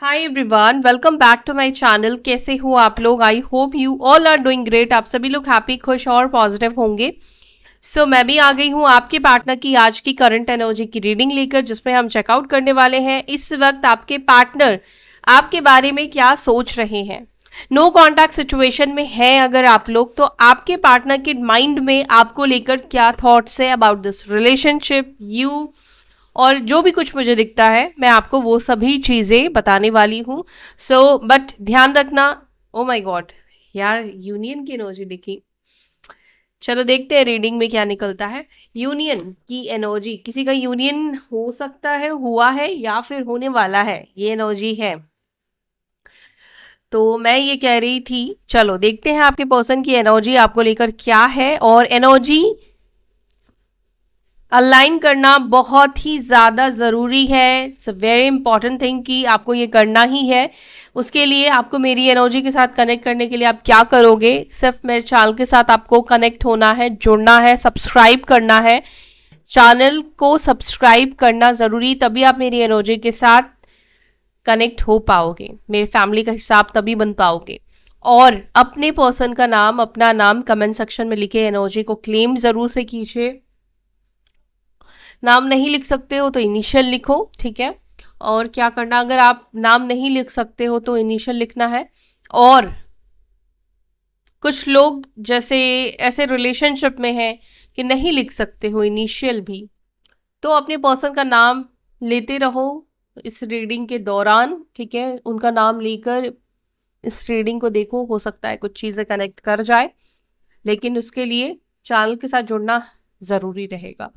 Hi everyone, welcome back to my channel. कैसे हो आप लोग? I hope you all are doing great. आप सभी लोग हैप्पी, खुश और पॉजिटिव होंगे। मैं भी आ गई हूँ आपके पार्टनर की आज की करंट एनर्जी की रीडिंग लेकर, जिसमें हम चेकआउट करने वाले हैं इस वक्त आपके पार्टनर आपके बारे में क्या सोच रहे हैं। नो कॉन्टैक्ट सिचुएशन में है अगर आप लोग, तो आपके पार्टनर के माइंड में आपको लेकर क्या थॉट्स है अबाउट दिस रिलेशनशिप यू, और जो भी कुछ मुझे दिखता है मैं आपको वो सभी चीज़ें बताने वाली हूँ। बट ध्यान रखना। ओ माय गॉड यार, यूनियन की एनर्जी दिखी। चलो देखते हैं रीडिंग में क्या निकलता है। यूनियन की एनर्जी, किसी का यूनियन हो सकता है, हुआ है या फिर होने वाला है, ये एनर्जी है। तो मैं ये कह रही थी, चलो देखते हैं आपके पर्सन की एनर्जी आपको लेकर क्या है। और एनर्जी अलाइन करना बहुत ही ज़्यादा ज़रूरी है। It's a very important thing कि आपको ये करना ही है। उसके लिए आपको मेरी एनर्जी के साथ कनेक्ट करने के लिए आप क्या करोगे? सिर्फ मेरे चैनल के साथ आपको कनेक्ट होना है, जुड़ना है, सब्सक्राइब करना है। चैनल को सब्सक्राइब करना ज़रूरी, तभी आप मेरी एनर्जी के साथ कनेक्ट हो पाओगे, मेरे फैमिली का हिसाब तभी बन पाओगे। और अपने पर्सन का नाम, अपना नाम कमेंट सेक्शन में लिखे, एनर्जी को क्लेम ज़रूर से कीजिए। नाम नहीं लिख सकते हो तो इनिशियल लिखो, ठीक है। और क्या करना, अगर आप नाम नहीं लिख सकते हो तो इनिशियल लिखना है। और कुछ लोग जैसे ऐसे रिलेशनशिप में हैं कि नहीं लिख सकते हो इनिशियल भी, तो अपने पर्सन का नाम लेते रहो इस रीडिंग के दौरान, ठीक है। उनका नाम लेकर इस रीडिंग को देखो, हो सकता है कुछ चीज़ें कनेक्ट कर जाए, लेकिन उसके लिए चैनल के साथ जुड़ना ज़रूरी रहेगा।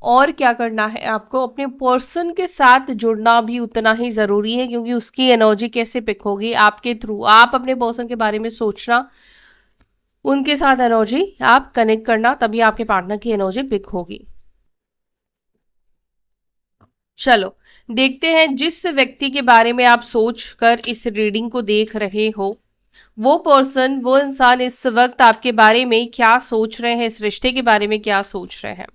और क्या करना है, आपको अपने पर्सन के साथ जुड़ना भी उतना ही ज़रूरी है, क्योंकि उसकी एनर्जी कैसे पिक होगी आपके थ्रू। आप अपने पर्सन के बारे में सोचना, उनके साथ एनर्जी आप कनेक्ट करना, तभी आपके पार्टनर की एनर्जी पिक होगी। चलो देखते हैं, जिस व्यक्ति के बारे में आप सोच कर इस रीडिंग को देख रहे हो, वो पर्सन, वो इंसान इस वक्त आपके बारे में क्या सोच रहे हैं, इस रिश्ते के बारे में क्या सोच रहे हैं।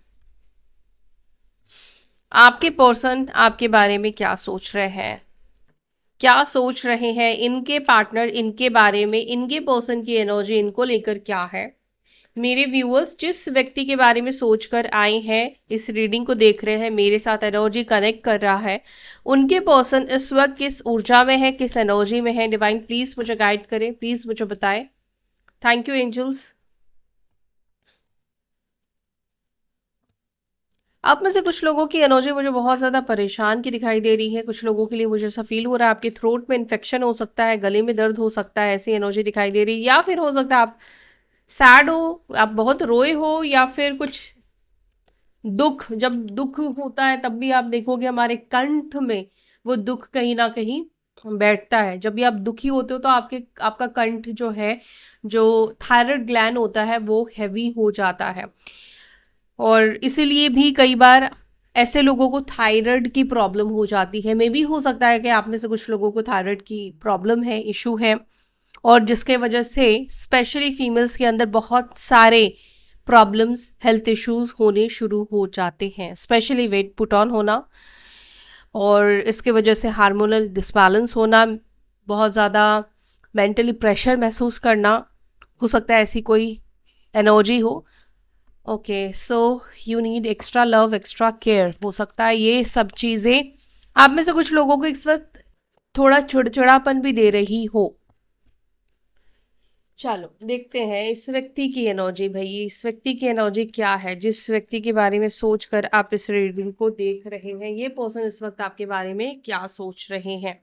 आपके पर्सन आपके बारे में क्या सोच रहे हैं, क्या सोच रहे हैं इनके पार्टनर इनके बारे में, इनके पर्सन की एनर्जी इनको लेकर क्या है। मेरे व्यूअर्स, जिस व्यक्ति के बारे में सोचकर आए हैं, इस रीडिंग को देख रहे हैं, मेरे साथ एनर्जी कनेक्ट कर रहा है, उनके पर्सन इस वक्त किस ऊर्जा में है, किस एनर्जी में है। डिवाइन प्लीज मुझे गाइड करें, प्लीज मुझे बताएं। Thank you angels. आप में से कुछ लोगों की एनर्जी मुझे बहुत ज़्यादा परेशान की दिखाई दे रही है। कुछ लोगों के लिए मुझे ऐसा फील हो रहा है आपके थ्रोट में इन्फेक्शन हो सकता है, गले में दर्द हो सकता है, ऐसी एनर्जी दिखाई दे रही है। या फिर हो सकता है आप सैड हो, आप बहुत रोए हो, या फिर कुछ दुख, जब दुख होता है तब भी आप देखोगे हमारे कंठ में वो दुख कहीं ना कहीं बैठता है। जब भी आप दुखी होते हो तो आपका कंठ जो है, जो थायराइड ग्लैंड होता है, वो हैवी हो जाता है। और इसीलिए भी कई बार ऐसे लोगों को थायराइड की प्रॉब्लम हो जाती है। मे भी हो सकता है कि आप में से कुछ लोगों को थायराइड की प्रॉब्लम है, इशू है, और जिसके वजह से स्पेशली फीमेल्स के अंदर बहुत सारे प्रॉब्लम्स, हेल्थ इश्यूज होने शुरू हो जाते हैं, स्पेशली वेट पुट ऑन होना, और इसके वजह से हार्मोनल डिसबैलेंस होना, बहुत ज़्यादा मेंटली प्रेशर महसूस करना, हो सकता है ऐसी कोई एनर्जी हो। Okay, so you need extra love, extra care, हो सकता है ये सब चीज़ें आप में से कुछ लोगों को इस वक्त थोड़ा चिड़चिड़ापन भी दे रही हो। चलो देखते हैं इस व्यक्ति की एनर्जी। भाई, इस व्यक्ति की एनर्जी क्या है, जिस व्यक्ति के बारे में सोचकर आप इस रीडिंग को देख रहे हैं, ये पर्सन इस वक्त आपके बारे में क्या सोच रहे हैं।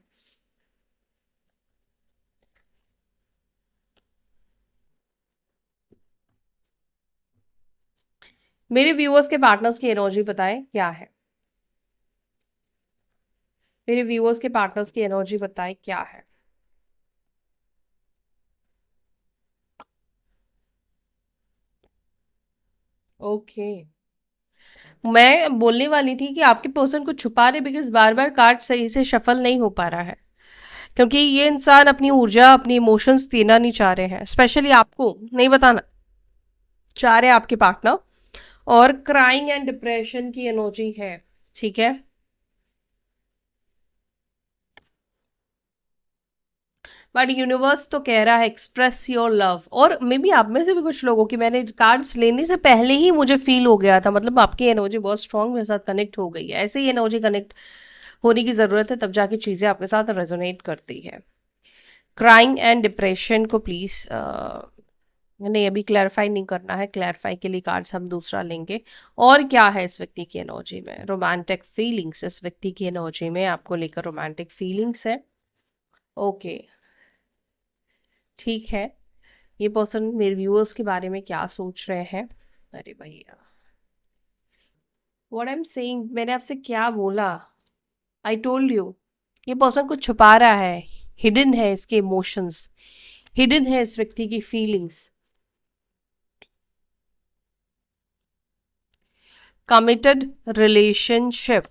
मेरे व्यूअर्स के पार्टनर्स की एनर्जी बताएं क्या है। मेरे व्यूअर्स के पार्टनर्स की एनर्जी बताएं क्या है। ओके, मैं बोलने वाली थी कि आपके पर्सन को छुपा रहे, बिकॉज बार बार कार्ड सही से शफल नहीं हो पा रहा है, क्योंकि ये इंसान अपनी ऊर्जा, अपनी इमोशंस देना नहीं चाह रहे हैं, स्पेशली आपको नहीं बताना चाह रहे आपके पार्टनर। और क्राइंग एंड डिप्रेशन की एनर्जी है, ठीक है। बट यूनिवर्स तो कह रहा है एक्सप्रेस योर लव। और मे बी आप में से भी कुछ लोगों की, मैंने कार्ड्स लेने से पहले ही मुझे फील हो गया था, मतलब आपकी एनर्जी बहुत स्ट्रांग मेरे साथ कनेक्ट हो गई है। ऐसे ही एनर्जी कनेक्ट होने की ज़रूरत है, तब जाके चीज़ें आपके साथ रेजोनेट करती है। क्राइंग एंड डिप्रेशन को प्लीज़ नहीं, अभी क्लैरिफाई नहीं करना है, क्लैरिफाई के लिए कार्ड्स हम दूसरा लेंगे। और क्या है इस व्यक्ति की एनर्जी में? रोमांटिक फीलिंग्स, इस व्यक्ति की एनर्जी में आपको लेकर रोमांटिक फीलिंग्स है। ओके, ठीक है। ये पर्सन मेरे व्यूअर्स के बारे में क्या सोच रहे हैं? अरे भैया, व्हाट आई एम सेइंग, मैंने आपसे क्या बोला? आई टोल्ड यू, ये पर्सन कुछ छुपा रहा है, हिडन है इसके इमोशंस, हिडन है इस व्यक्ति की feelings. Committed relationship,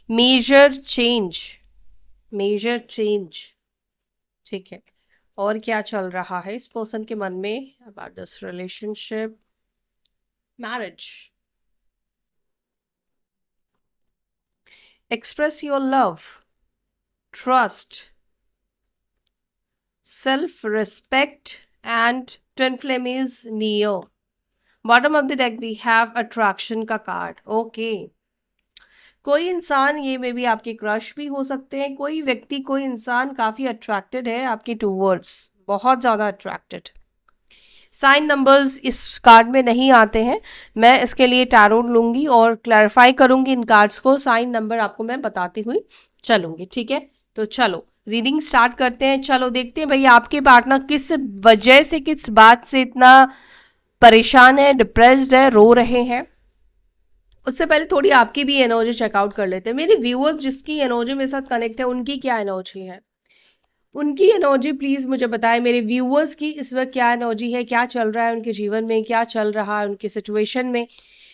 major change, major change, ठीक है। और क्या चल रहा है इस पर्सन के मन में about this relationship? Marriage, express your love, trust, self respect and twin flame is near. Bottom of the deck we have attraction का कार्ड। ओके, कोई इंसान, ये मे बी आपके क्रश भी हो सकते हैं, कोई व्यक्ति, कोई इंसान काफी अट्रैक्टेड है आपके टूवर्ड्स, बहुत ज्यादा अट्रैक्टेड। साइन नंबर्स इस कार्ड में नहीं आते हैं, मैं इसके लिए टैरो लूंगी और क्लैरिफाई करूंगी इन कार्ड्स को, साइन नंबर आपको मैं बताती हुई चलूंगी, ठीक है। तो चलो रीडिंग स्टार्ट करते हैं। चलो देखते हैं भैया आपके पार्टनर किस वजह से, किस बात से इतना परेशान है, डिप्रेस्ड है, रो रहे हैं। उससे पहले थोड़ी आपकी भी एनर्जी चेकआउट कर लेते हैं। मेरे व्यूअर्स जिसकी एनर्जी मेरे साथ कनेक्ट है, उनकी क्या एनर्जी है, उनकी एनर्जी प्लीज मुझे बताएं। मेरे व्यूअर्स की इस वक्त क्या एनर्जी है, क्या चल रहा है उनके जीवन में, क्या चल रहा है उनके सिचुएशन में।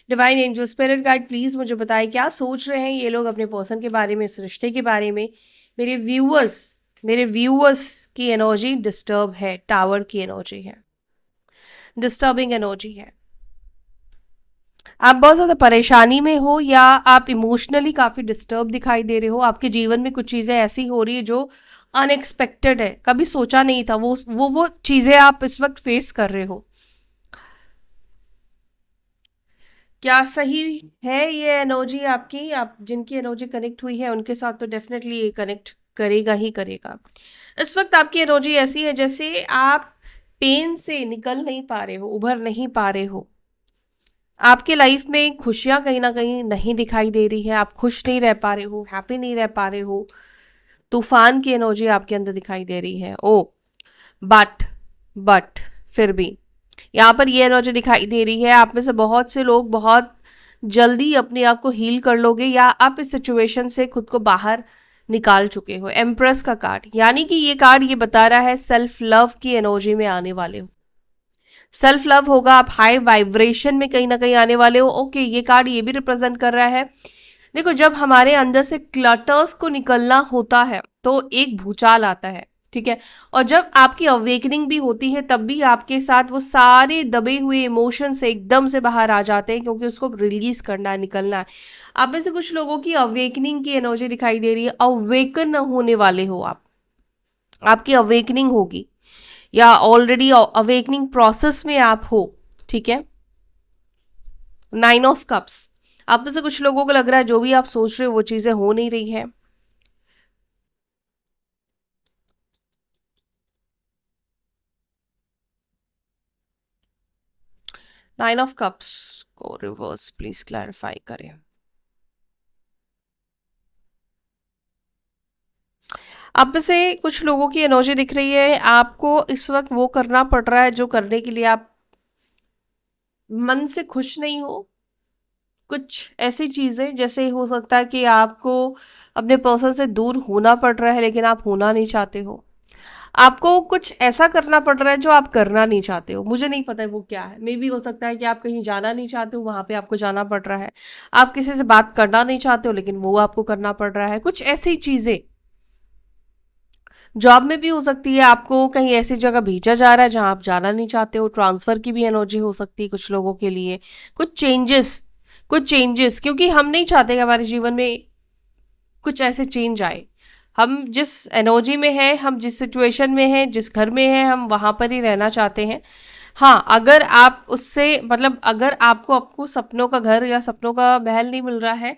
Divine angel spirit guide please मुझे बताएं क्या सोच रहे हैं ये लोग अपने पर्सन के बारे में, इस रिश्ते के बारे में। मेरे व्यूअर्स की एनर्जी डिस्टर्ब है, टावर की एनर्जी है, डिस्टर्बिंग एनर्जी है। आप बहुत ज़्यादा परेशानी में हो या आप इमोशनली काफ़ी डिस्टर्ब दिखाई दे रहे हो। आपके जीवन में कुछ चीज़ें ऐसी हो रही है जो अनएक्सपेक्टेड है, कभी सोचा नहीं था, वो चीज़ें आप इस वक्त फेस कर रहे हो। क्या सही है ये एनर्जी आपकी? आप जिनकी एनर्जी कनेक्ट हुई है उनके साथ तो डेफिनेटली ये कनेक्ट करेगा ही करेगा। इस वक्त आपकी एनर्जी ऐसी है जैसे आप पेन से निकल नहीं पा रहे हो, उभर नहीं पा रहे हो। आपके लाइफ में खुशियां कहीं ना कहीं नहीं दिखाई दे रही है, आप खुश नहीं रह पा रहे हो, हैप्पी नहीं रह पा रहे हो। तूफान की एनर्जी आपके अंदर दिखाई दे रही है। ओ बट फिर भी यहाँ पर ये एनर्जी दिखाई दे रही है, आप में से बहुत से लोग बहुत जल्दी अपने आप को हील कर लोगे या आप इस सिचुएशन से खुद को बाहर निकाल चुके हो। एम्प्रेस का कार्ड, यानी कि ये कार्ड ये बता रहा है सेल्फ लव की एनर्जी में आने वाले हो, सेल्फ लव होगा, आप हाई वाइब्रेशन में कहीं ना कहीं आने वाले हो। ओके, ये कार्ड ये भी रिप्रेजेंट कर रहा है, देखो जब हमारे अंदर से क्लटर्स को निकलना होता है तो एक भूचाल आता है, ठीक है। और जब आपकी अवेकनिंग भी होती है तब भी आपके साथ वो सारे दबे हुए इमोशंस एकदम से बाहर आ जाते हैं, क्योंकि उसको रिलीज करना है, निकलना है। आप में से कुछ लोगों की अवेकनिंग की एनर्जी दिखाई दे रही है, अवेकन होने वाले हो आप, आपकी अवेकनिंग होगी या ऑलरेडी अवेकनिंग प्रोसेस में आप हो, ठीक है। 9 ऑफ कप्स, आप में से कुछ लोगों को लग रहा है जो भी आप सोच रहे हो वो चीजें हो नहीं रही है। 9 ऑफ कप्स को रिवर्स प्लीज क्लैरिफाई करें। आप में से कुछ लोगों की एनर्जी दिख रही है, आपको इस वक्त वो करना पड़ रहा है जो करने के लिए आप मन से खुश नहीं हो। कुछ ऐसी चीजें जैसे हो सकता है कि आपको अपने पर्सन से दूर होना पड़ रहा है लेकिन आप होना नहीं चाहते हो। आपको कुछ ऐसा करना पड़ रहा है जो आप करना नहीं चाहते हो, मुझे नहीं पता है वो क्या है। मे भी हो सकता है कि आप कहीं जाना नहीं चाहते हो, वहां पे आपको जाना पड़ रहा है। आप किसी से बात करना नहीं चाहते हो लेकिन वो आपको करना पड़ रहा है। कुछ ऐसी चीजें जॉब में भी हो सकती है, आपको कहीं ऐसी जगह भेजा जा रहा है जहां आप जाना नहीं चाहते हो। ट्रांसफर की भी एनर्जी हो सकती है कुछ लोगों के लिए। कुछ चेंजेस क्योंकि हम नहीं चाहते कि हमारे जीवन में कुछ ऐसे चेंज आए। हम जिस एनर्जी में हैं, हम जिस सिचुएशन में हैं, जिस घर में हैं, हम वहाँ पर ही रहना चाहते हैं। हाँ, अगर आप उससे मतलब अगर आपको सपनों का घर या सपनों का महल नहीं मिल रहा है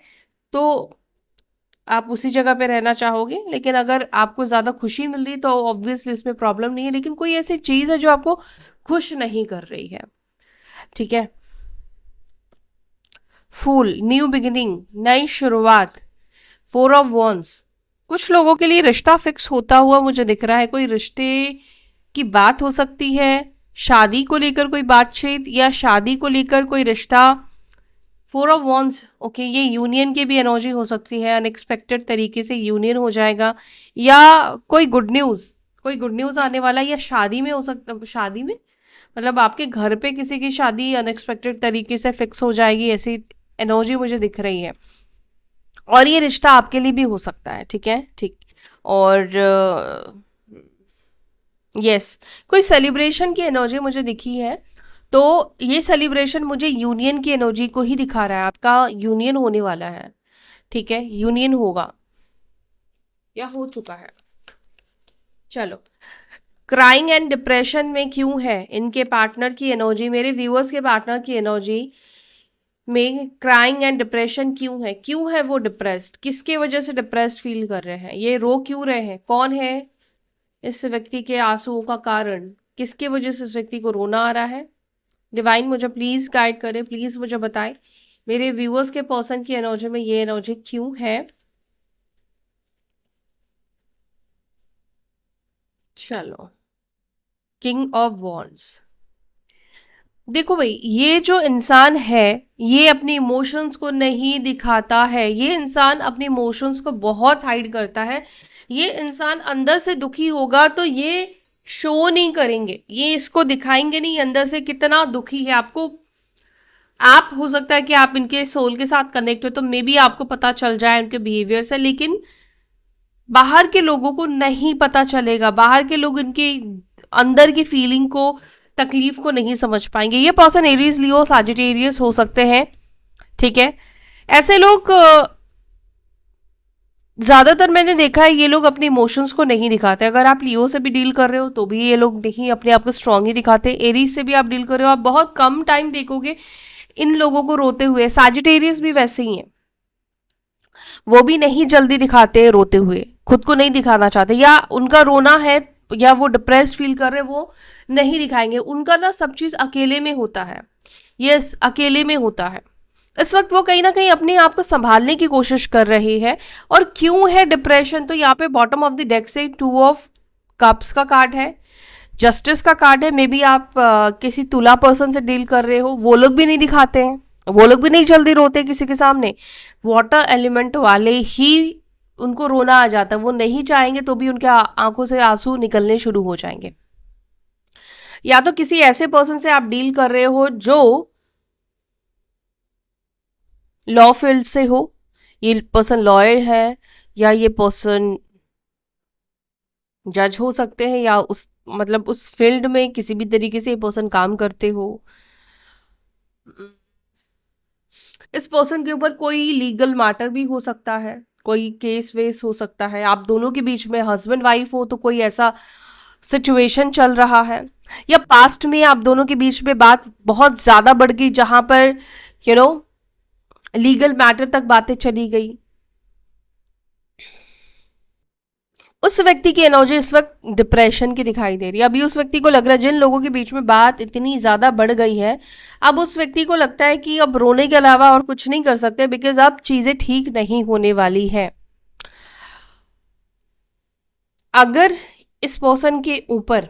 तो आप उसी जगह पे रहना चाहोगे। लेकिन अगर आपको ज़्यादा खुशी मिल रही तो ऑब्वियसली उसमें प्रॉब्लम नहीं है। लेकिन कोई ऐसी चीज़ है जो आपको खुश नहीं कर रही है, ठीक है। फूल, न्यू बिगिनिंग, नई शुरुआत, फोर ऑफ वॉन्ड्स। कुछ लोगों के लिए रिश्ता फिक्स होता हुआ मुझे दिख रहा है। कोई रिश्ते की बात हो सकती है, शादी को लेकर कोई बातचीत या शादी को लेकर कोई रिश्ता। फोर ऑफ वॉन्ड्स, ओके, ये यूनियन की भी एनर्जी हो सकती है। अनएक्सपेक्टेड तरीके से यूनियन हो जाएगा या कोई गुड न्यूज़, कोई गुड न्यूज़ आने वाला, या शादी में हो सकता, शादी में मतलब आपके घर पे किसी की शादी अनएक्सपेक्टेड तरीके से फिक्स हो जाएगी, ऐसी एनर्जी मुझे दिख रही है। और ये रिश्ता आपके लिए भी हो सकता है, ठीक है, ठीक। और यस, कोई सेलिब्रेशन की एनर्जी मुझे दिखी है। तो ये सेलिब्रेशन मुझे यूनियन की एनर्जी को ही दिखा रहा है। आपका यूनियन होने वाला है, ठीक है, यूनियन होगा या हो चुका है। चलो, क्राइंग एंड डिप्रेशन में क्यों है इनके पार्टनर की एनर्जी, मेरे व्यूअर्स के पार्टनर की एनर्जी में क्राइंग एंड डिप्रेशन क्यों है वो डिप्रेस्ड, किसके वजह से डिप्रेस्ड फील कर रहे हैं, ये रो क्यों रहे हैं, कौन है इस व्यक्ति के आंसुओं का कारण, किसके वजह से इस व्यक्ति को रोना आ रहा है। डिवाइन मुझे प्लीज गाइड करे, प्लीज मुझे बताए मेरे व्यूअर्स के पर्सन की एनर्जी में ये एनर्जी क्यों है। चलो, किंग ऑफ वॉन्ड्स। देखो भाई, ये जो इंसान है ये अपने इमोशंस को नहीं दिखाता है। ये इंसान अपने इमोशंस को बहुत हाइड करता है। ये इंसान अंदर से दुखी होगा तो ये शो नहीं करेंगे, ये इसको दिखाएंगे नहीं अंदर से कितना दुखी है। आपको, आप हो सकता है कि आप इनके सोल के साथ कनेक्ट हो तो मे बी आपको पता चल जाए उनके बिहेवियर से, लेकिन बाहर के लोगों को नहीं पता चलेगा। बाहर के लोग इनके अंदर की फीलिंग को, तकलीफ को नहीं समझ पाएंगे। ये पर्सन एरीज, लियो, साजिटेरियस हो सकते हैं, ठीक है। ऐसे लोग ज्यादातर मैंने देखा है ये लोग अपने इमोशंस को नहीं दिखाते। अगर आप लियो से भी डील कर रहे हो तो भी ये लोग नहीं अपने आप को स्ट्रांग ही दिखाते। एरीज से भी आप डील कर रहे हो, आप बहुत कम टाइम देखोगे इन लोगों को रोते हुए। साजिटेरियस भी वैसे ही है, वो भी नहीं जल्दी दिखाते रोते हुए, खुद को नहीं दिखाना चाहते, या उनका रोना है या वो डिप्रेस्ड फील कर रहे वो नहीं दिखाएंगे। उनका ना सब चीज अकेले में होता है, यस, अकेले में होता है। इस वक्त वो कहीं ना कहीं अपने आप को संभालने की कोशिश कर रही है। और क्यों है डिप्रेशन, तो यहाँ पे बॉटम ऑफ द डेक से 2 ऑफ कप्स का कार्ड है, जस्टिस का कार्ड है। मे बी आप किसी तुला पर्सन से डील कर रहे हो, वो लोग भी नहीं दिखाते हैं, वो लोग भी नहीं जल्दी रोते किसी के सामने। वाटर एलिमेंट वाले ही उनको रोना आ जाता है, वो नहीं चाहेंगे तो भी उनके आंखों से आंसू निकलने शुरू हो जाएंगे। या तो किसी ऐसे पर्सन से आप डील कर रहे हो जो लॉ फील्ड से हो, ये पर्सन लॉयर है, या ये पर्सन जज हो सकते हैं, या उस मतलब उस फील्ड में किसी भी तरीके से ये पर्सन काम करते हो। इस पर्सन के ऊपर कोई लीगल मैटर भी हो सकता है, कोई केस वेस हो सकता है। आप दोनों के बीच में हस्बैंड वाइफ हो तो कोई ऐसा सिचुएशन चल रहा है, या पास्ट में आप दोनों के बीच में बात बहुत ज्यादा बढ़ गई जहां पर लीगल मैटर तक बातें चली गई। उस व्यक्ति की एनर्जी इस वक्त डिप्रेशन की दिखाई दे रही है। अभी उस व्यक्ति को लग रहा है, जिन लोगों के बीच में बात इतनी ज्यादा बढ़ गई है, अब उस व्यक्ति को लगता है कि अब रोने के अलावा और कुछ नहीं कर सकते, बिकॉज अब चीजें ठीक नहीं होने वाली है। अगर इस पर्सन के ऊपर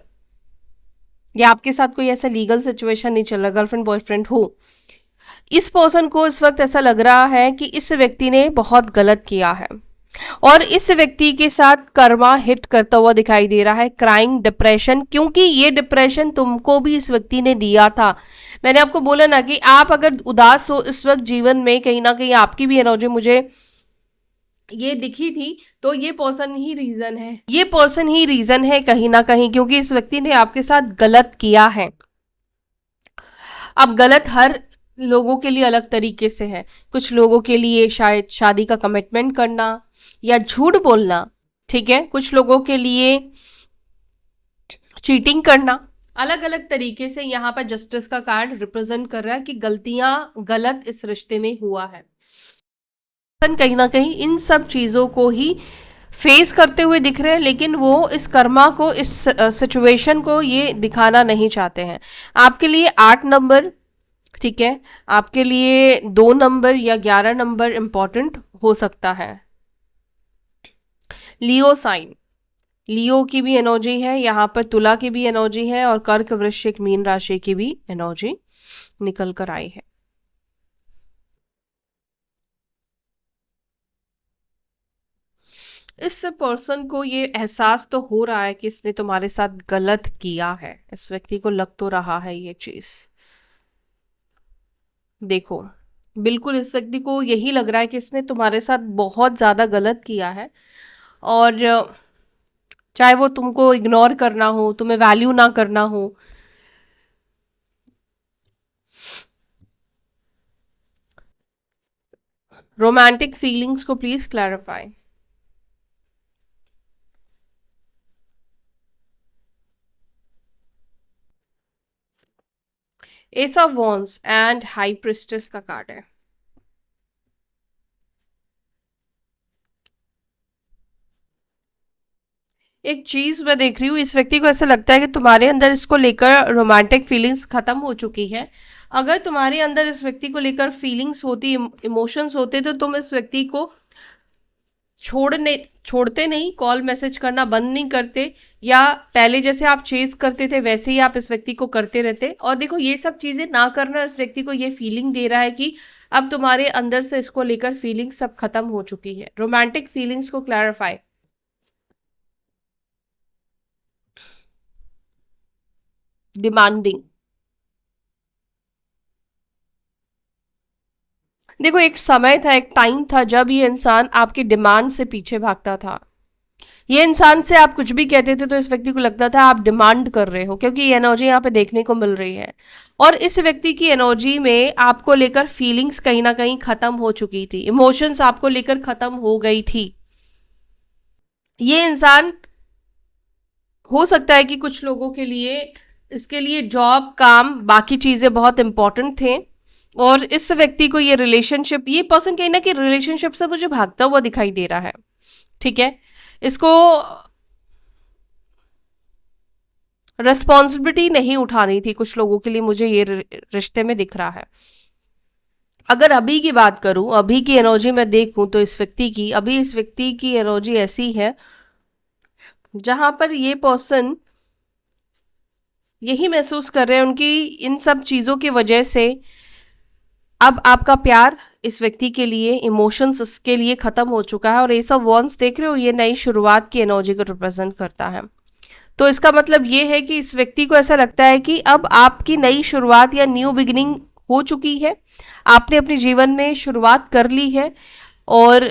या आपके साथ कोई ऐसा लीगल सिचुएशन नहीं चल रहा, गर्लफ्रेंड बॉयफ्रेंड हो, इस पर्सन को इस वक्त ऐसा लग रहा है कि इस व्यक्ति ने बहुत गलत किया है और इस व्यक्ति के साथ कर्मा हिट करता हुआ दिखाई दे रहा है। क्राइंग, डिप्रेशन, क्योंकि ये डिप्रेशन तुमको भी इस व्यक्ति ने दिया था। मैंने आपको बोला ना कि आप अगर उदास हो इस वक्त जीवन में, कहीं ना कहीं आपकी भी एनर्जी मुझे ये दिखी थी, तो ये पर्सन ही रीजन है, ये पर्सन ही रीजन है कहीं ना कहीं, क्योंकि इस व्यक्ति ने आपके साथ गलत किया है। अब गलत हर लोगों के लिए अलग तरीके से है। कुछ लोगों के लिए शायद शादी का कमिटमेंट करना या झूठ बोलना, ठीक है, कुछ लोगों के लिए चीटिंग करना, अलग अलग तरीके से यहाँ पर जस्टिस का कार्ड रिप्रेजेंट कर रहा है कि गलतियां गलत इस रिश्ते में हुआ है। कहीं ना कहीं इन सब चीजों को ही फेस करते हुए दिख रहे हैं, लेकिन वो इस कर्मा को, इस सिचुएशन को ये दिखाना नहीं चाहते हैं। आपके लिए 8 नंबर, ठीक है, आपके लिए 2 नंबर या 11 नंबर इंपॉर्टेंट हो सकता है। लियो साइन, लियो की भी एनर्जी है यहाँ पर, तुला की भी एनर्जी है और कर्क वृश्चिक मीन राशि की भी एनर्जी निकल कर आई है। इस पर्सन को ये एहसास तो हो रहा है कि इसने तुम्हारे साथ गलत किया है, इस व्यक्ति को लग तो रहा है ये चीज। देखो, बिल्कुल इस व्यक्ति को यही लग रहा है कि इसने तुम्हारे साथ बहुत ज्यादा गलत किया है, और चाहे वो तुमको इग्नोर करना हो, तुम्हें वैल्यू ना करना हो, रोमांटिक फीलिंग्स को please clarify. S of wands and high priestess का कार्ड है। एक चीज मैं देख रही हूँ, इस व्यक्ति को ऐसा लगता है कि तुम्हारे अंदर इसको लेकर रोमांटिक फीलिंग्स खत्म हो चुकी है। अगर तुम्हारे अंदर इस व्यक्ति को लेकर फीलिंग्स होती, इमोशंस होते, तो तुम इस व्यक्ति को छोड़ते नहीं, कॉल मैसेज करना बंद नहीं करते, या पहले जैसे आप चेज करते थे वैसे ही आप इस व्यक्ति को करते रहते। और देखो, ये सब चीजें ना करना इस व्यक्ति को ये फीलिंग दे रहा है कि अब तुम्हारे अंदर से इसको लेकर फीलिंग्स सब खत्म हो चुकी है। रोमांटिक फीलिंग्स को क्लैरिफाई। डिमांडिंग, देखो एक समय था, एक टाइम था जब ये इंसान आपकी डिमांड से पीछे भागता था। ये इंसान से आप कुछ भी कहते थे तो इस व्यक्ति को लगता था आप डिमांड कर रहे हो, क्योंकि ये एनर्जी यहाँ पे देखने को मिल रही है। और इस व्यक्ति की एनर्जी में आपको लेकर फीलिंग्स कहीं ना कहीं खत्म हो चुकी थी, इमोशंस आपको लेकर खत्म हो गई थी। ये इंसान, हो सकता है कि कुछ लोगों के लिए, इसके लिए जॉब, काम, बाकी चीजें बहुत इंपॉर्टेंट थे, और इस व्यक्ति को ये रिलेशनशिप, ये पर्सन कहीं ना कहीं रिलेशनशिप से मुझे भागता हुआ दिखाई दे रहा है। ठीक है, इसको रेस्पॉन्सिबिलिटी नहीं उठानी थी कुछ लोगों के लिए, मुझे ये रिश्ते में दिख रहा है। अगर अभी की बात करूं, अभी की एनर्जी में देखूं तो इस व्यक्ति की, अभी इस व्यक्ति की एनर्जी ऐसी है जहां पर ये पर्सन यही महसूस कर रहे हैं, उनकी इन सब चीजों की वजह से अब आपका प्यार इस व्यक्ति के लिए, इमोशंस इसके लिए खत्म हो चुका है। और ये सब वॉन्स देख रहे हो, ये नई शुरुआत की एनर्जी को रिप्रेजेंट करता है। तो इसका मतलब ये है कि इस व्यक्ति को ऐसा लगता है कि अब आपकी नई शुरुआत या न्यू बिगिनिंग हो चुकी है, आपने अपने जीवन में शुरुआत कर ली है। और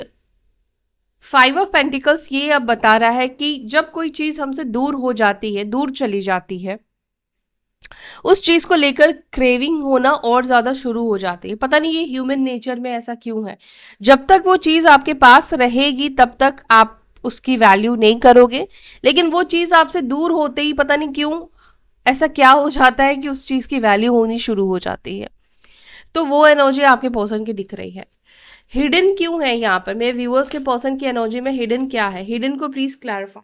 5 ऑफ पेंटिकल्स ये अब बता रहा है कि जब कोई चीज हमसे दूर हो जाती है, दूर चली जाती है, उस चीज को लेकर क्रेविंग होना और ज्यादा शुरू हो जाती है। पता नहीं ये ह्यूमन नेचर में ऐसा क्यों है। जब तक वो चीज आपके पास रहेगी तब तक आप उसकी वैल्यू नहीं करोगे, लेकिन वो चीज आपसे दूर होते ही पता नहीं क्यों ऐसा क्या हो जाता है कि उस चीज की वैल्यू होनी शुरू हो जाती है। तो वो एनर्जी आपके पर्सन की दिख रही है। हिडन क्यों है यहाँ पर, मेरे व्यूअर्स के पर्सन की एनर्जी में हिडन क्या है, हिडन को प्लीज क्लैरिफाई।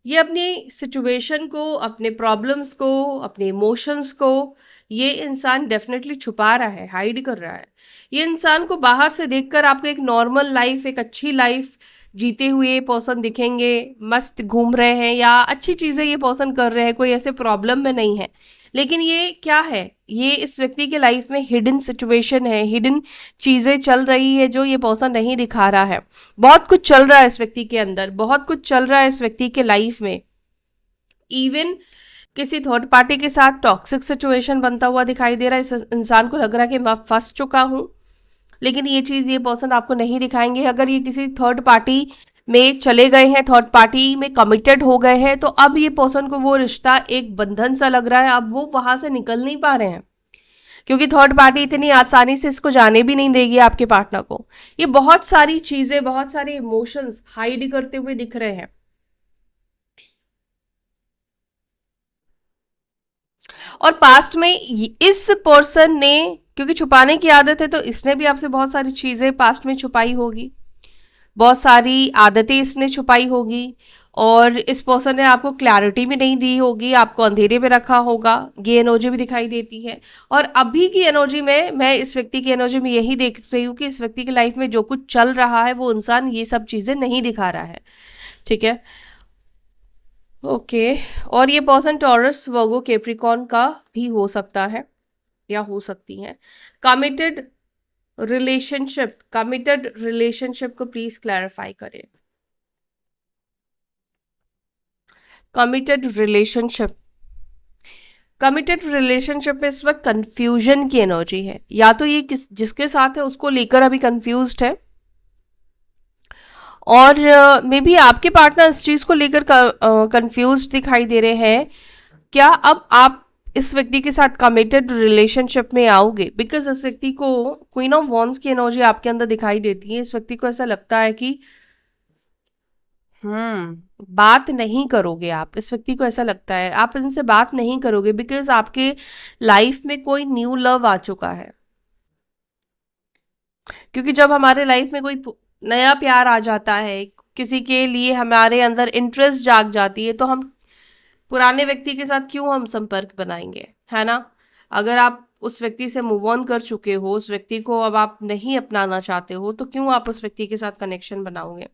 ये अपनी सिचुएशन को, अपने प्रॉब्लम्स को, अपने इमोशंस को ये इंसान डेफिनेटली छुपा रहा है, हाइड कर रहा है। ये इंसान को बाहर से देखकर आपको एक नॉर्मल लाइफ, एक अच्छी लाइफ जीते हुए पर्सन दिखेंगे, मस्त घूम रहे हैं या अच्छी चीजें ये पर्सन कर रहे हैं, कोई ऐसे प्रॉब्लम में नहीं है। लेकिन ये क्या है, ये इस व्यक्ति के लाइफ में हिडन सिचुएशन है, हिडन चीजें चल रही है जो ये पर्सन नहीं दिखा रहा है। बहुत कुछ चल रहा है इस व्यक्ति के अंदर, बहुत कुछ चल रहा है इस व्यक्ति के लाइफ में। इवन किसी थर्ड पार्टी के साथ टॉक्सिक सिचुएशन बनता हुआ दिखाई दे रहा है। इस इंसान को लग रहा है कि मैं फंस चुका हूं, लेकिन ये चीज ये पर्सन आपको नहीं दिखाएंगे। अगर ये किसी थर्ड पार्टी में चले गए हैं, थर्ड पार्टी में कमिटेड हो गए हैं, तो अब ये पर्सन को वो रिश्ता एक बंधन सा लग रहा है, अब वो वहां से निकल नहीं पा रहे हैं। क्योंकि थर्ड पार्टी इतनी आसानी से इसको जाने भी नहीं देगी आपके पार्टनर को। ये बहुत सारी चीजें, बहुत सारे इमोशंस हाइड करते हुए दिख रहे हैं। और पास्ट में इस पर्सन ने, क्योंकि छुपाने की आदत है, तो इसने भी आपसे बहुत सारी चीजें पास्ट में छुपाई होगी, बहुत सारी आदतें इसने छुपाई होगी, और इस पर्सन ने आपको क्लैरिटी भी नहीं दी होगी, आपको अंधेरे में रखा होगा। ये एनर्जी भी दिखाई देती है। और अभी की एनर्जी में, मैं इस व्यक्ति की एनर्जी में यही देख रही हूँ कि इस व्यक्ति की लाइफ में जो कुछ चल रहा है वो इंसान ये सब चीजें नहीं दिखा रहा है। ठीक है, ओके। और ये पर्सन टॉरस, वर्गो, कैप्रिकॉर्न का भी हो सकता है या हो सकती है। कमिटेड रिलेशनशिप को प्लीज क्लैरिफाई करें। कमिटेड रिलेशनशिप में इस वक्त कंफ्यूजन की एनर्जी है। या तो ये जिसके साथ है उसको लेकर अभी कंफ्यूज्ड है, और मे बी आपके पार्टनर इस चीज को लेकर कंफ्यूज दिखाई दे रहे हैं। क्या अब आप इस व्यक्ति के साथ कमिटेड रिलेशनशिप में आओगे? बिकॉज इस व्यक्ति को क्वीन ऑफ वॉन्ड्स की एनर्जी आपके अंदर दिखाई देती है। इस व्यक्ति को ऐसा लगता है कि बात नहीं करोगे आप। इस व्यक्ति को ऐसा लगता है आप इनसे बात नहीं करोगे, बिकॉज आपके लाइफ में कोई न्यू लव आ चुका है। क्योंकि जब हमारे लाइफ में कोई नया प्यार आ जाता है, किसी के लिए हमारे अंदर इंटरेस्ट जाग जाती है, तो हम पुराने व्यक्ति के साथ क्यों हम संपर्क बनाएंगे, है ना। अगर आप उस व्यक्ति से मूव ऑन कर चुके हो, उस व्यक्ति को अब आप नहीं अपनाना चाहते हो, तो क्यों आप उस व्यक्ति के साथ कनेक्शन बनाओगे।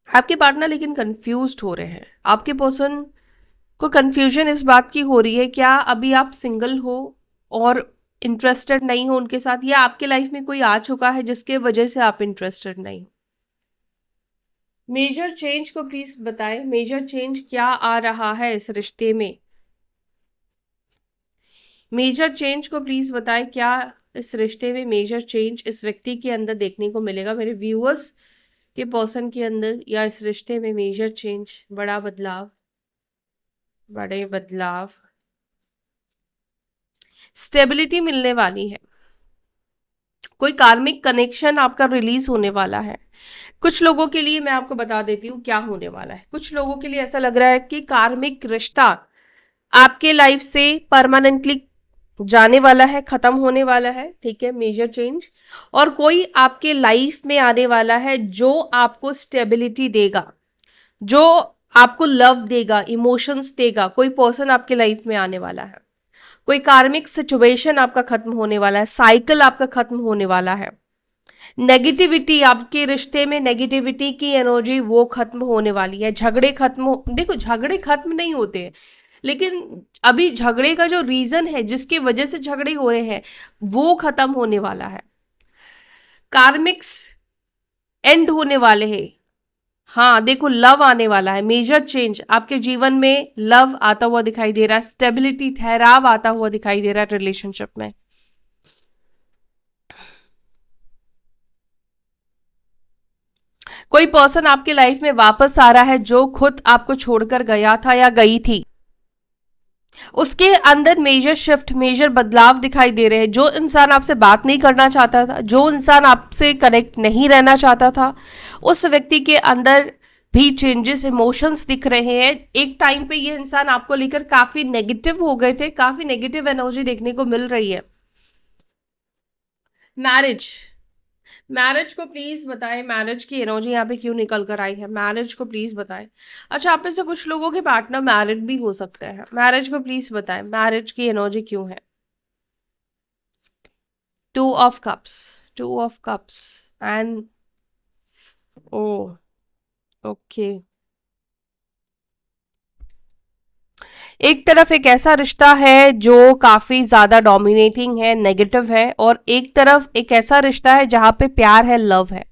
आपके पार्टनर लेकिन कंफ्यूज्ड हो रहे हैं। आपके पर्सन को कंफ्यूजन इस बात की हो रही है, क्या अभी आप सिंगल हो और इंटरेस्टेड नहीं हो उनके साथ, या आपके लाइफ में कोई आ चुका है जिसके वजह से आप इंटरेस्टेड नहीं। मेजर चेंज को प्लीज बताएं। मेजर चेंज क्या आ रहा है इस रिश्ते में? मेजर चेंज को प्लीज बताएं, क्या इस रिश्ते में मेजर चेंज इस व्यक्ति के अंदर देखने को मिलेगा, मेरे व्यूअर्स के पर्सन के अंदर, या इस रिश्ते में मेजर चेंज, बड़े बदलाव, स्टेबिलिटी मिलने वाली है। कोई कार्मिक कनेक्शन आपका रिलीज होने वाला है। कुछ लोगों के लिए मैं आपको बता देती हूँ क्या होने वाला है। कुछ लोगों के लिए ऐसा लग रहा है कि कार्मिक रिश्ता आपके लाइफ से परमानेंटली जाने वाला है, खत्म होने वाला है। ठीक है, मेजर चेंज। और कोई आपके लाइफ में आने वाला है जो आपको स्टेबिलिटी देगा, जो आपको लव देगा, इमोशंस देगा। कोई पर्सन आपके लाइफ में आने वाला है। कोई कार्मिक सिचुएशन आपका खत्म होने वाला है, साइकिल आपका खत्म होने वाला है। नेगेटिविटी, आपके रिश्ते में नेगेटिविटी की एनर्जी वो खत्म होने वाली है। झगड़े खत्म देखो, झगड़े खत्म नहीं होते, लेकिन अभी झगड़े का जो रीजन है, जिसकी वजह से झगड़े हो रहे हैं, वो खत्म होने वाला है। कार्मिक्स एंड होने वाले हैं। हाँ देखो, लव आने वाला है। मेजर चेंज, आपके जीवन में लव आता हुआ दिखाई दे रहा है, स्टेबिलिटी, ठहराव आता हुआ दिखाई दे रहा है रिलेशनशिप में। कोई पर्सन आपके लाइफ में वापस आ रहा है जो खुद आपको छोड़कर गया था या गई थी। उसके अंदर मेजर शिफ्ट, मेजर बदलाव दिखाई दे रहे हैं। जो इंसान आपसे बात नहीं करना चाहता था, जो इंसान आपसे कनेक्ट नहीं रहना चाहता था, उस व्यक्ति के अंदर भी चेंजेस, इमोशंस दिख रहे हैं। एक टाइम पे ये इंसान आपको लेकर काफी नेगेटिव हो गए थे, काफी नेगेटिव एनर्जी देखने को मिल रही है। मैरिज को प्लीज बताएं। मैरिज की एनर्जी यहाँ पे क्यों निकल कर आई है, मैरिज को प्लीज बताएं। अच्छा, आप में से कुछ लोगों के पार्टनर मैरिड भी हो सकते हैं। मैरिज को प्लीज बताएं, मैरिज की एनर्जी क्यों है। Two of cups and oh okay. एक तरफ एक ऐसा रिश्ता है जो काफी ज्यादा डोमिनेटिंग है, नेगेटिव है, और एक तरफ एक ऐसा रिश्ता है जहां पे प्यार है, लव है।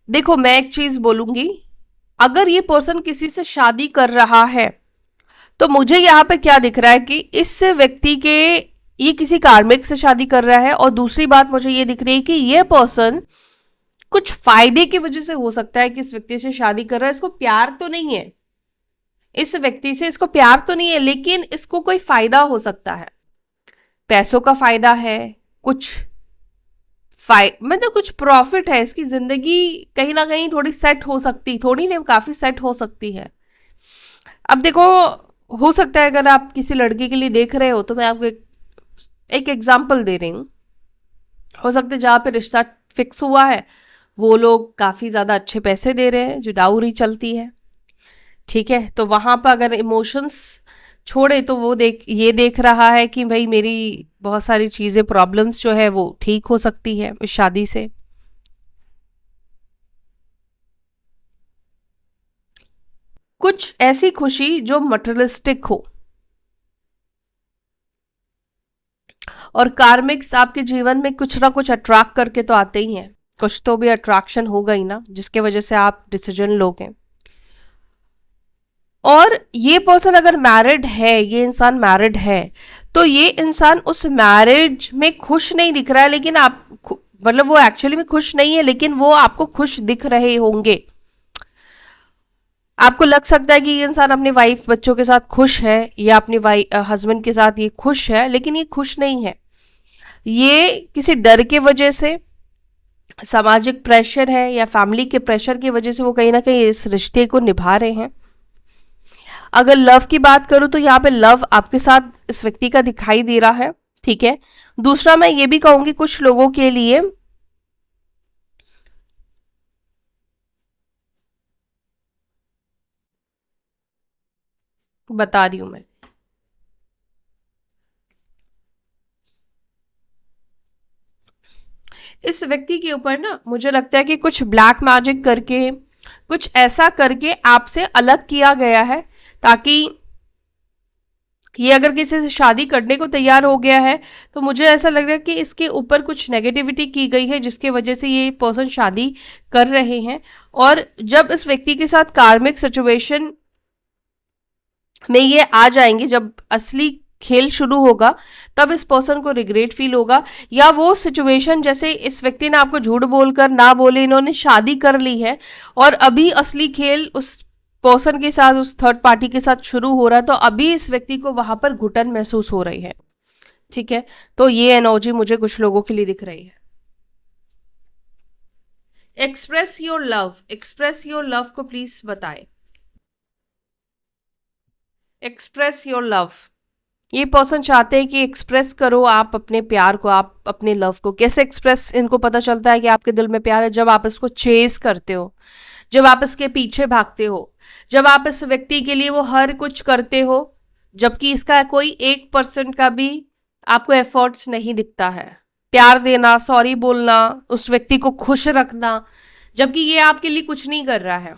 देखो, मैं एक चीज बोलूंगी, अगर ये पर्सन किसी से शादी कर रहा है, तो मुझे यहाँ पे क्या दिख रहा है कि इस व्यक्ति के, ये किसी कार्मिक से शादी कर रहा है। और दूसरी बात मुझे ये दिख रही है कि ये पर्सन कुछ फायदे की वजह से हो सकता है कि इस व्यक्ति से शादी कर रहा है। इसको प्यार तो नहीं है, इस व्यक्ति से इसको प्यार तो नहीं है, लेकिन इसको कोई फायदा हो सकता है, पैसों का फायदा है, कुछ मतलब कुछ प्रॉफिट है, इसकी जिंदगी कहीं ना कहीं थोड़ी सेट हो सकती, थोड़ी नहीं काफी सेट हो सकती है। अब देखो, हो सकता है अगर आप किसी लड़के के लिए देख रहे हो, तो मैं आपको एक एग्जाम्पल दे रही हूँ। हो सकता है जहाँ पे रिश्ता फिक्स हुआ है वो लोग काफी ज्यादा अच्छे पैसे दे रहे हैं, जो डाउरी चलती है, ठीक है, तो वहां पर अगर इमोशंस छोड़े तो वो ये देख रहा है कि भाई मेरी बहुत सारी चीजें, प्रॉब्लम्स जो है वो ठीक हो सकती है इस शादी से। कुछ ऐसी खुशी जो मटेरियलिस्टिक हो, और कार्मिक्स आपके जीवन में कुछ ना कुछ अट्रैक्ट करके तो आते ही हैं, कुछ तो भी अट्रैक्शन होगा ही ना, जिसके वजह से आप डिसीजन लोगे। और ये पर्सन अगर मैरिड है, ये इंसान मैरिड है, तो ये इंसान उस मैरिज में खुश नहीं दिख रहा है, लेकिन आप मतलब वो एक्चुअली में खुश नहीं है, लेकिन वो आपको खुश दिख रहे होंगे। आपको लग सकता है कि ये इंसान अपनी वाइफ बच्चों के साथ खुश है, या अपनी वाइफ हस्बैंड के साथ ये खुश है, लेकिन ये खुश नहीं है। ये किसी डर के वजह से, सामाजिक प्रेशर है या फैमिली के प्रेशर की वजह से वो कहीं ना कहीं इस रिश्ते को निभा रहे हैं। अगर लव की बात करूं तो यहाँ पे लव आपके साथ इस व्यक्ति का दिखाई दे रहा है, ठीक है। दूसरा मैं ये भी कहूंगी कुछ लोगों के लिए, बता रही हूं मैं, इस व्यक्ति के ऊपर ना मुझे लगता है कि कुछ ब्लैक मैजिक करके, कुछ ऐसा करके आपसे अलग किया गया है, ताकि ये अगर किसी से शादी करने को तैयार हो गया है, तो मुझे ऐसा लग रहा है कि इसके ऊपर कुछ नेगेटिविटी की गई है, जिसके वजह से ये पर्सन शादी कर रहे हैं। और जब इस व्यक्ति के साथ कार्मिक सिचुएशन में ये आ जाएंगे, जब असली खेल शुरू होगा, तब इस पर्सन को रिग्रेट फील होगा, या वो सिचुएशन जैसे इस व्यक्ति ने आपको झूठ बोलकर ना बोले इन्होंने शादी कर ली है, और अभी असली खेल उस पर्सन के साथ, उस थर्ड पार्टी के साथ शुरू हो रहा है, तो अभी इस व्यक्ति को वहां पर घुटन महसूस हो रही है, ठीक है। तो ये एनर्जी मुझे कुछ लोगों के लिए दिख रही है। Express your love, express your love को प्लीज बताएं। एक्सप्रेस योर लव, ये पर्सन चाहते हैं कि एक्सप्रेस करो आप अपने प्यार को, आप अपने लव को। कैसे एक्सप्रेस, इनको पता चलता है कि आपके दिल में प्यार है जब आप इसको चेस करते हो, जब आप इसके पीछे भागते हो, जब आप इस व्यक्ति के लिए वो हर कुछ करते हो, जबकि इसका कोई 1% का भी आपको एफर्ट्स नहीं दिखता है। प्यार देना, सॉरी बोलना, उस व्यक्ति को खुश रखना, जबकि ये आपके लिए कुछ नहीं कर रहा है,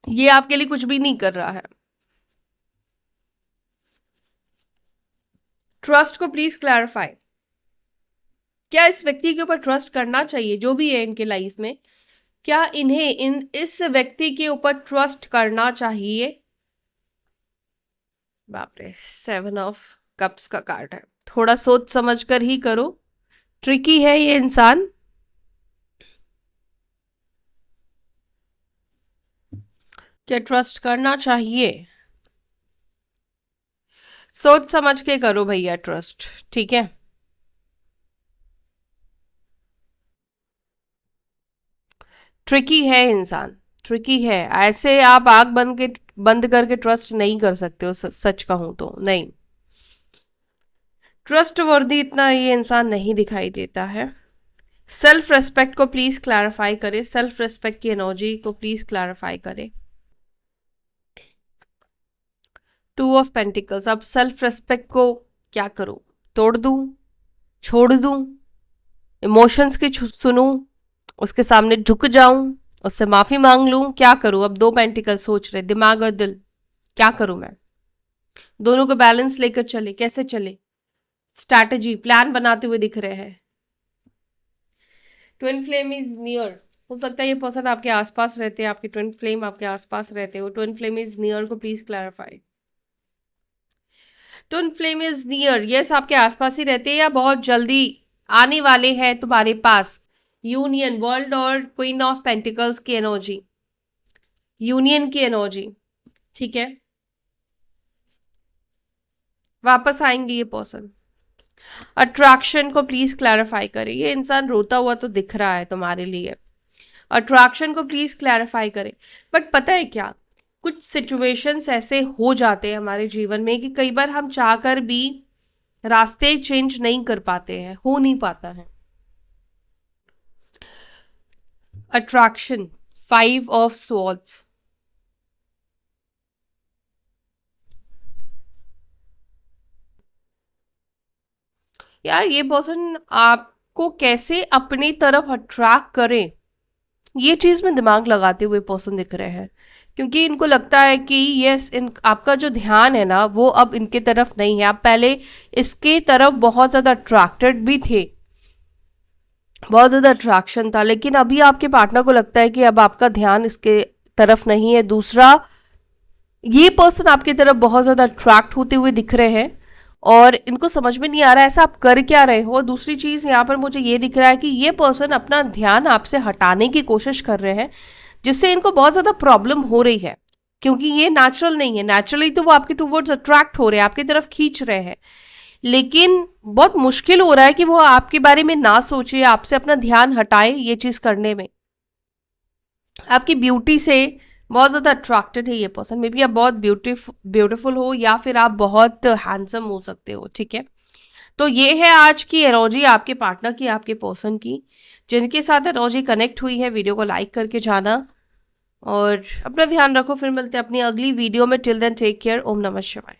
ये आपके लिए कुछ भी नहीं कर रहा है। ट्रस्ट को प्लीज क्लैरिफाई, क्या इस व्यक्ति के ऊपर ट्रस्ट करना चाहिए, जो भी है इनके लाइफ में, क्या इन्हें इस व्यक्ति के ऊपर ट्रस्ट करना चाहिए? बाप रे, 7 ऑफ कप्स का कार्ड है, थोड़ा सोच समझ कर ही करो, ट्रिकी है ये इंसान। क्या ट्रस्ट करना चाहिए? सोच समझ के करो भैया ट्रस्ट, ठीक है। ट्रिकी है इंसान, ट्रिकी है, ऐसे आप आग बंद करके ट्रस्ट नहीं कर सकते हो, सच कहूं तो नहीं। ट्रस्ट वर्दी इतना ये इंसान नहीं दिखाई देता है। सेल्फ रेस्पेक्ट को प्लीज क्लैरिफाई करें, सेल्फ रेस्पेक्ट की एनर्जी को प्लीज क्लैरिफाई करें। 2 ऑफ पेंटिकल्स, अब सेल्फ रेस्पेक्ट को क्या करूं, तोड़ दूं, छोड़ दूं, इमोशंस की सुनूं, उसके सामने झुक जाऊं, उससे माफी मांग लूं, क्या करूं? अब 2 पेंटिकल सोच रहे, दिमाग और दिल, क्या करूं मैं? दोनों को बैलेंस लेकर चले, कैसे चले? स्ट्रैटेजी, प्लान बनाते हुए दिख रहे हैं। ट्विन फ्लेम इज नियर, हो सकता है ये पर्सन आपके आसपास रहते हैं, आपके ट्विन फ्लेम आपके आसपास रहते हो। ट्विन फ्लेम इज नियर को please clarify. Twin flame is near, yes आपके आसपास ही रहते हैं, या बहुत जल्दी आने वाले हैं तुम्हारे पास। यूनियन, वर्ल्ड और क्वीन ऑफ पेंटिकल्स की एनर्जी, यूनियन की एनर्जी, ठीक है, वापस आएंगे ये पर्सन। अट्रैक्शन को प्लीज क्लैरिफाई करें। ये इंसान रोता हुआ तो दिख रहा है तुम्हारे लिए। अट्रैक्शन को प्लीज क्लैरिफाई करें। बट पता है क्या, कुछ सिचुएशंस ऐसे हो जाते हैं हमारे जीवन में कि कई बार हम चाहकर भी रास्ते चेंज नहीं कर पाते हैं, हो नहीं पाता है। Attraction, 5 of swords. यार ये पर्सन आपको कैसे अपनी तरफ अट्रैक्ट करे, ये चीज में दिमाग लगाते हुए पर्सन दिख रहे हैं। क्योंकि इनको लगता है कि यस, इन आपका जो ध्यान है ना वो अब इनके तरफ नहीं है। आप पहले इसके तरफ बहुत ज्यादा अट्रैक्टेड भी थे, बहुत ज्यादा अट्रैक्शन था, लेकिन अभी आपके पार्टनर को लगता है कि अब आपका ध्यान इसके तरफ नहीं है। दूसरा, ये पर्सन आपकी तरफ बहुत ज्यादा अट्रैक्ट होते हुए दिख रहे हैं और इनको समझ में नहीं आ रहा है ऐसा आप कर क्या रहे हो। दूसरी चीज यहाँ पर मुझे ये दिख रहा है कि ये पर्सन अपना ध्यान आपसे हटाने की कोशिश कर रहे हैं, जिससे इनको बहुत ज्यादा प्रॉब्लम हो रही है। क्योंकि ये नेचुरल नहीं है, नेचुरली तो वो आपके टूवर्ड्स अट्रैक्ट हो रहे हैं, आपकी तरफ खींच रहे हैं, लेकिन बहुत मुश्किल हो रहा है कि वो आपके बारे में ना सोचे, आपसे अपना ध्यान हटाए ये चीज करने में। आपकी ब्यूटी से बहुत ज़्यादा अट्रैक्टेड है ये पर्सन। मे बी आप बहुत ब्यूटीफुल हो या फिर आप बहुत हैंडसम हो सकते हो, ठीक है। तो ये है आज की एनर्जी आपके पार्टनर की, आपके पर्सन की। जिनके साथ एनर्जी कनेक्ट हुई है वीडियो को लाइक करके जाना और अपना ध्यान रखो। फिर मिलते हैं अपनी अगली वीडियो में। Till then take care. ओम नमः शिवाय।